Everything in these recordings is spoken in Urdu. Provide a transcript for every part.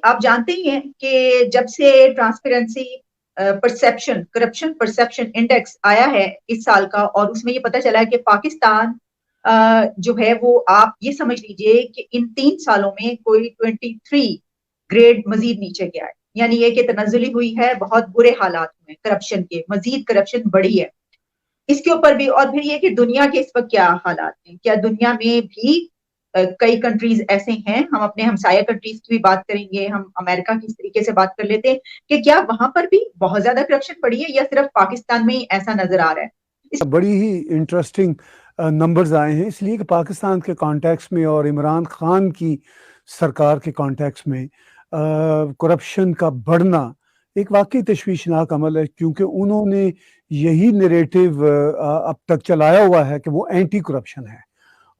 آپ جانتے ہی ہیں کہ جب سے transparency perception corruption perception index آیا ہے اس سال کا، اور اس میں یہ پتا چلا ہے کہ پاکستان جو ہے وہ آپ یہ سمجھ لیجئے کہ ان 3 سالوں میں کوئی 23 گریڈ مزید نیچے گیا ہے. یعنی یہ کہ تنزلی ہوئی ہے، بہت برے حالات میں کرپشن کے، مزید کرپشن بڑھی ہے اس کے اوپر بھی. اور پھر یہ کہ دنیا کے اس وقت کیا حالات ہیں، کیا دنیا میں بھی کئی کنٹریز ایسے ہیں، ہم اپنے ہمسایہ کنٹریز کی بھی بات کریں گے، ہم امریکہ کی اس طریقے سے بات کر لیتے ہیں کہ کیا وہاں پر بھی بہت زیادہ کرپشن پڑی ہے یا صرف پاکستان میں ہی ایسا نظر آ رہا ہے. بڑی ہی انٹرسٹنگ نمبرز آئے ہیں، اس لیے کہ پاکستان کے کانٹیکس میں اور عمران خان کی سرکار کے کانٹیکس میں کرپشن کا بڑھنا ایک واقعی تشویشناک عمل ہے، کیونکہ انہوں نے یہی نیریٹو اب تک چلایا ہوا ہے کہ وہ اینٹی کرپشن ہے،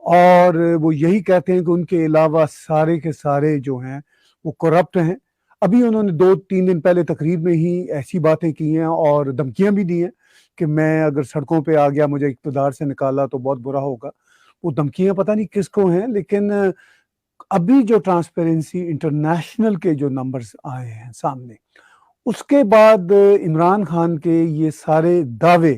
اور وہ یہی کہتے ہیں کہ ان کے علاوہ سارے کے سارے جو ہیں وہ کرپٹ ہیں. ابھی انہوں نے 2-3 دن پہلے تقریر میں ہی ایسی باتیں کی ہیں اور دھمکیاں بھی دی ہیں کہ میں اگر سڑکوں پہ آ گیا، مجھے اقتدار سے نکالا تو بہت برا ہوگا. وہ دھمکیاں پتہ نہیں کس کو ہیں، لیکن ابھی جو ٹرانسپیرنسی انٹرنیشنل کے جو نمبرز آئے ہیں سامنے، اس کے بعد عمران خان کے یہ سارے دعوے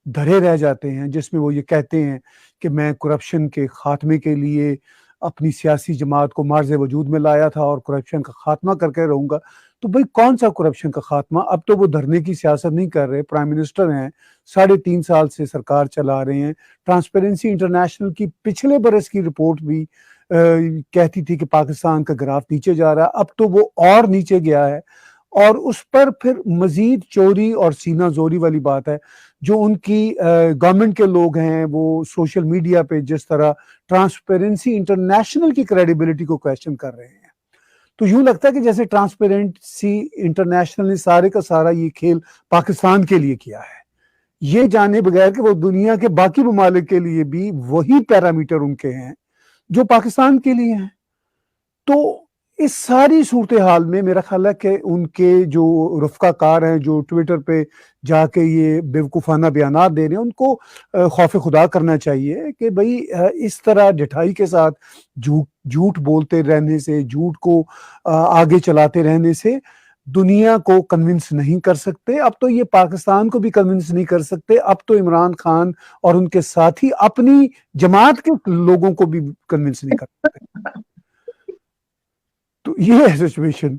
دھرے رہ جاتے ہیں، جس میں وہ یہ کہتے ہیں کہ میں کرپشن کے خاتمے کے لیے اپنی سیاسی جماعت کو معرض وجود میں لایا تھا اور کرپشن کا خاتمہ کر کے رہوں گا. تو بھئی کون سا کرپشن کا خاتمہ؟ اب تو وہ دھرنے کی سیاست نہیں کر رہے، پرائم منسٹر ہیں، 3.5 سال سے سرکار چلا رہے ہیں. ٹرانسپیرنسی انٹرنیشنل کی پچھلے برس کی رپورٹ بھی کہتی تھی کہ پاکستان کا گراف نیچے جا رہا ہے، اب تو وہ اور نیچے گیا ہے. اور اس پر پھر مزید چوری اور سینہ زوری والی بات ہے جو ان کی گورنمنٹ کے لوگ ہیں، وہ سوشل میڈیا پہ جس طرح ٹرانسپیرنسی انٹرنیشنل کی کریڈیبلٹی کو کویسچن کر رہے ہیں. تو یوں لگتا ہے کہ جیسے ٹرانسپیرنسی انٹرنیشنل نے سارے کا سارا یہ کھیل پاکستان کے لیے کیا ہے، یہ جانے بغیر کہ وہ دنیا کے باقی ممالک کے لیے بھی وہی پیرامیٹر ان کے ہیں جو پاکستان کے لیے ہیں. تو اس ساری صورتحال میں میرا خیال ہے کہ ان کے جو رفقا کار ہیں، جو ٹویٹر پہ جا کے یہ بیوقوفانہ بیانات دے رہے ہیں، ان کو خوف خدا کرنا چاہیے کہ بھئی اس طرح ڈٹھائی کے ساتھ جھوٹ بولتے رہنے سے، جھوٹ کو آگے چلاتے رہنے سے دنیا کو کنونس نہیں کر سکتے. اب تو یہ پاکستان کو بھی کنونس نہیں کر سکتے، اب تو عمران خان اور ان کے ساتھی اپنی جماعت کے لوگوں کو بھی کنونس نہیں کر سکتے. تو یہ ہے سچویشن.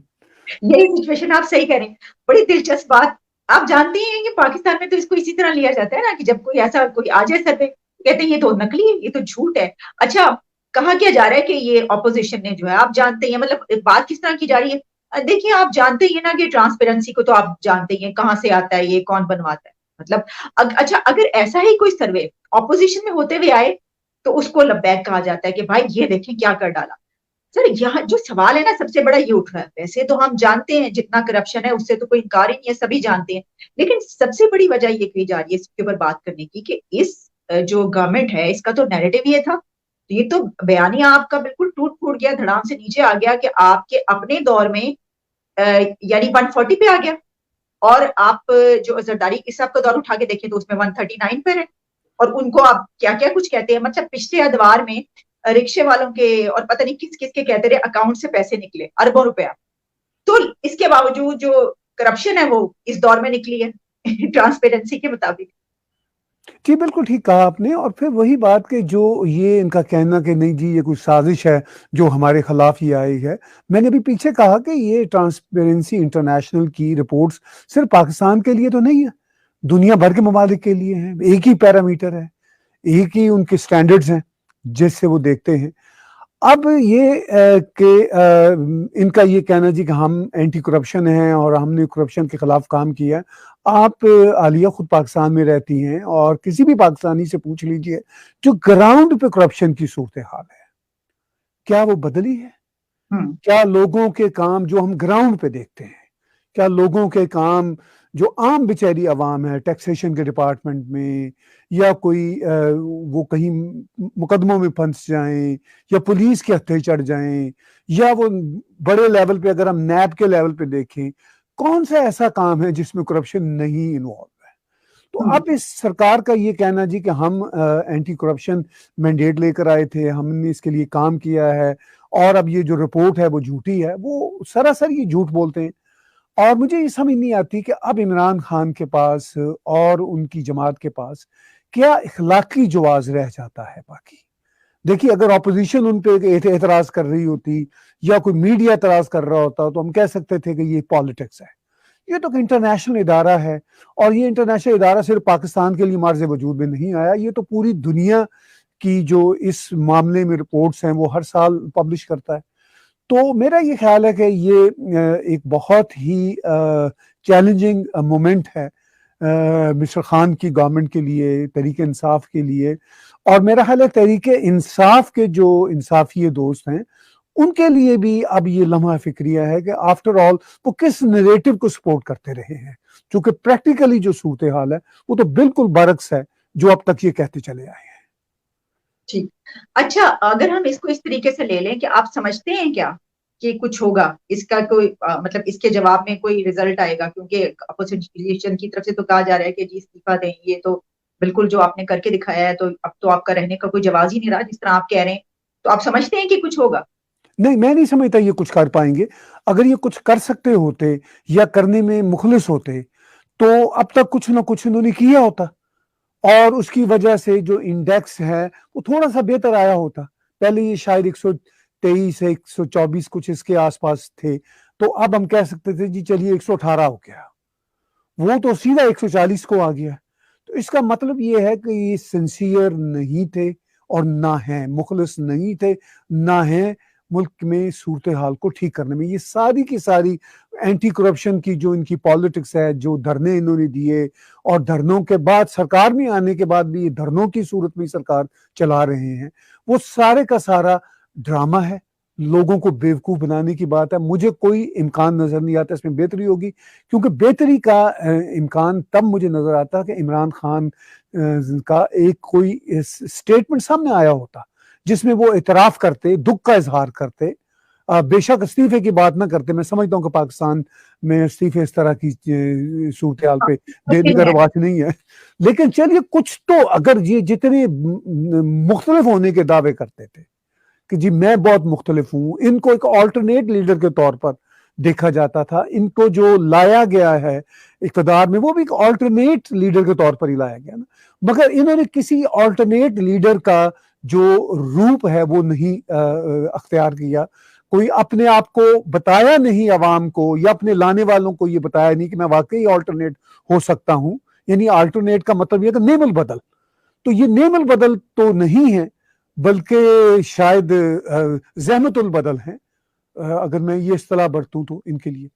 یہی سچویشن آپ صحیح کہہ رہے ہیں. بڑی دلچسپ بات. آپ جانتے ہیں کہ پاکستان میں تو اس کو اسی طرح لیا جاتا ہے نا کہ جب کوئی ایسا کوئی آ جائے سر پہ کہتے ہیں یہ تو نکلی ہے، یہ تو جھوٹ ہے. اچھا کہا کیا جا رہا ہے کہ یہ اپوزیشن نے جو ہے، آپ جانتے ہیں مطلب بات کس طرح کی جا رہی ہے. دیکھیے آپ جانتے ہی نا کہ ٹرانسپیرنسی کو تو آپ جانتے ہیں کہاں سے آتا ہے، یہ کون بنواتا ہے. مطلب اچھا اگر ایسا ہی کوئی سروے اپوزیشن میں ہوتے ہوئے آئے تو اس کو لبیک کہا جاتا ہے کہ بھائی یہ دیکھیں کیا کر ڈالا. سر یہاں جو سوال ہے نا سب سے بڑا یہ اٹھ رہا ہے. ویسے تو ہم جانتے ہیں جتنا کرپشن ہے اس سے تو کوئی انکار ہی نہیں ہے، سبھی جانتے ہیں، لیکن سب سے بڑی وجہ یہ کہی جا رہی ہے اس کے اوپر بات کرنے کی کہ اس جو گورنمنٹ ہے اس کا تو نیریٹو یہ تھا. یہ تو بیانیہ آپ کا بالکل ٹوٹ پھوٹ گیا، دھڑام سے نیچے آ گیا کہ آپ کے اپنے دور میں یعنی 140 پہ آ گیا، اور آپ جو زرداری صاحب کا دور اٹھا کے دیکھیں تو اس میں 139 پہ ہے، اور ان کو آپ کیا کیا کچھ کہتے ہیں. مطلب پچھلے ادوار میں رکشے والوں کے اور پتہ نہیں کس کس کے کہتے رہے اکاؤنٹ سے پیسے نکلے اربوں روپیہ. تو اس کے باوجود جو کرپشن ہے وہ اس دور میں نکلی ہے ٹرانسپیرنسی کے مطابق. جی بالکل ٹھیک کہا آپ نے. اور پھر وہی بات کہ جو یہ ان کا کہنا کہ نہیں جی یہ کوئی سازش ہے جو ہمارے خلاف یہ آئی ہے. میں نے ابھی پیچھے کہا کہ یہ ٹرانسپیرنسی انٹرنیشنل کی رپورٹس صرف پاکستان کے لیے تو نہیں ہے، دنیا بھر کے ممالک کے لیے ہیں. ایک ہی پیرامیٹر ہے، ایک ہی ان کے سٹینڈرڈز ہیں جس سے وہ دیکھتے ہیں. اب یہ کہ ان کا یہ کہنا جی کہ ہم اینٹی کرپشن ہیں اور ہم نے کرپشن کے خلاف کام کیا. آپ عالیہ خود پاکستان میں رہتی ہیں اور کسی بھی پاکستانی سے پوچھ لیجئے جو گراؤنڈ پہ کرپشن کی صورتحال ہے کیا وہ بدلی ہے؟ کیا لوگوں کے کام جو ہم گراؤنڈ پہ دیکھتے ہیں، کیا لوگوں کے کام جو عام بیچاری عوام ہے ٹیکسیشن کے ڈپارٹمنٹ میں یا کوئی وہ کہیں مقدموں میں پھنس جائیں یا پولیس کے ہتھے چڑھ جائیں، یا وہ بڑے لیول پہ اگر ہم نیب کے لیول پہ دیکھیں کون سا ایسا کام ہے جس میں کرپشن نہیں انوالو ہے؟ تو اب اس سرکار کا یہ کہنا جی کہ ہم اینٹی کرپشن مینڈیٹ لے کر آئے تھے، ہم نے اس کے لیے کام کیا ہے اور اب یہ جو رپورٹ ہے وہ جھوٹی ہے، وہ سراسر یہ جھوٹ بولتے ہیں. اور مجھے یہ سمجھ نہیں آتی کہ اب عمران خان کے پاس اور ان کی جماعت کے پاس کیا اخلاقی جواز رہ جاتا ہے باقی. دیکھیے اگر اپوزیشن ان پہ اعتراض کر رہی ہوتی یا کوئی میڈیا اعتراض کر رہا ہوتا تو ہم کہہ سکتے تھے کہ یہ پالیٹکس ہے. یہ تو انٹرنیشنل ادارہ ہے، اور یہ انٹرنیشنل ادارہ صرف پاکستان کے لیے معرض وجود میں نہیں آیا، یہ تو پوری دنیا کی جو اس معاملے میں رپورٹس ہیں وہ ہر سال پبلش کرتا ہے. تو میرا یہ خیال ہے کہ یہ ایک بہت ہی چیلنجنگ مومنٹ ہے مسٹر خان کی گورنمنٹ کے لیے، تحریک انصاف کے لیے. اور میرا خیال ہے تحریک انصاف کے جو انصافی دوست ہیں ان کے لیے بھی اب یہ لمحہ فکریہ ہے کہ آفٹر آل وہ کس نریٹو کو سپورٹ کرتے رہے ہیں، چونکہ پریکٹیکلی جو صورتحال ہے وہ تو بالکل برعکس ہے جو اب تک یہ کہتے چلے آئے ہیں. ٹھیک. اچھا اگر ہم اس کو اس طریقے سے لے لیں کہ آپ سمجھتے ہیں کیا کہ کچھ ہوگا اس کا کوئی مطلب اس کے جواب میں کوئی رزلٹ آئے گا؟ کیونکہ اپوزیشن کی طرف سے تو کہا جا رہا ہے کہ جی استعفیٰ دیں، یہ تو بالکل جو آپ نے کر کے دکھایا ہے تو اب تو آپ کا رہنے کا کوئی جواز ہی نہیں رہا جس طرح آپ کہہ رہے ہیں. تو آپ سمجھتے ہیں کہ کچھ ہوگا؟ نہیں، میں نہیں سمجھتا یہ کچھ کر پائیں گے. اگر یہ کچھ کر سکتے ہوتے یا کرنے میں مخلص ہوتے تو اب تک کچھ نہ کچھ انہوں نے کیا ہوتا، اور اس کی وجہ سے جو انڈیکس ہے وہ تھوڑا سا بہتر آیا ہوتا. پہلے یہ شاید 123 124 کچھ اس کے آس پاس تھے، تو اب ہم کہہ سکتے تھے جی چلیے 118 ہو گیا، وہ تو سیدھا 140 کو آ گیا. تو اس کا مطلب یہ ہے کہ یہ سنسیئر نہیں تھے اور نہ ہیں، مخلص نہیں تھے نہ ہیں ملک میں صورتحال کو ٹھیک کرنے میں. یہ ساری کی ساری اینٹی کرپشن کی جو ان کی پالیٹکس ہے، جو دھرنے انہوں نے دیے، اور دھرنوں کے بعد سرکار میں آنے کے بعد بھی یہ دھرنوں کی صورت میں سرکار چلا رہے ہیں، وہ سارے کا سارا ڈرامہ ہے، لوگوں کو بیوقوف بنانے کی بات ہے. مجھے کوئی امکان نظر نہیں آتا اس میں بہتری ہوگی، کیونکہ بہتری کا امکان تب مجھے نظر آتا کہ عمران خان کا ایک کوئی اسٹیٹمنٹ سامنے آیا ہوتا جس میں وہ اعتراف کرتے، دکھ کا اظہار کرتے، بے شک استعفے کی بات نہ کرتے. میں سمجھتا ہوں کہ پاکستان میں استعفے اس طرح کی صورتحال پہ دینے کا رواج نہیں ہے، لیکن چلیے کچھ تو، اگر یہ جتنے مختلف ہونے کے دعوے کرتے تھے کہ جی میں بہت مختلف ہوں، ان کو ایک آلٹرنیٹ لیڈر کے طور پر دیکھا جاتا تھا، ان کو جو لایا گیا ہے اقتدار میں وہ بھی ایک آلٹرنیٹ لیڈر کے طور پر ہی لایا گیا نا، مگر انہوں نے کسی آلٹرنیٹ لیڈر کا جو روپ ہے وہ نہیں اختیار کیا. کوئی اپنے آپ کو بتایا نہیں عوام کو، یا اپنے لانے والوں کو یہ بتایا نہیں کہ میں واقعی آلٹرنیٹ ہو سکتا ہوں. یعنی آلٹرنیٹ کا مطلب یہ کہ نیم البدل، تو یہ نیم البدل تو نہیں ہے بلکہ شاید زحمت البدل ہے، اگر میں یہ اصطلاح برتوں تو ان کے لیے.